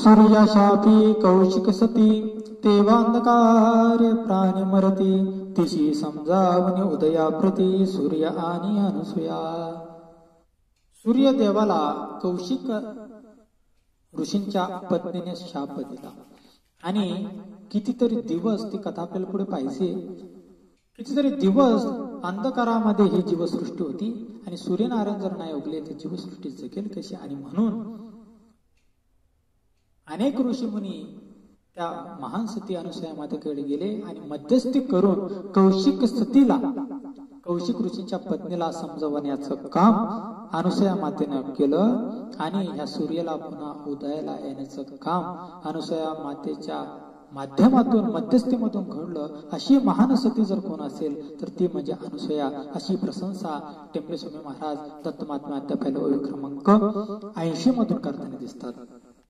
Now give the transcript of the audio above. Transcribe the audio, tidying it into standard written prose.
सूर्याशापी कौशिक सती तेवांधकार प्राणी मरती तिशी समजावणी उदया प्रती सूर्य आणि अनुसूया. सूर्यदेवाला कौशिक ऋषींच्या पत्नीने शाप दिला आणि कितीतरी दिवस ती कथा आपल्याला पुढे पाहिजे. कितीतरी दिवस अंधकारामध्ये ही जीवसृष्टी होती आणि सूर्यनारायण जर नाही उगले तर जीवसृष्टी जगेल कशी. आणि म्हणून अनेक ऋषीमुनी त्या महान सती अनुसूया मातेकडे गेले आणि मध्यस्थी करून कौशिक सतीला कौशिक ऋषींच्या पत्नीला समजवण्याचं काम अनुसूया मातेनं केलं आणि ह्या सूर्याला पुन्हा उदयाला येण्याचं काम अनुसूया मातेच्या माध्यमातून मध्यस्थीमधून घडलं. अशी महान सती जर कोण असेल तर ती म्हणजे अनुसूया. अशी प्रशंसा टेंबे स्वामी महाराज दत्तमात्म्या अध्याय 1 क्रमांक 80 मधून करताना दिसतात.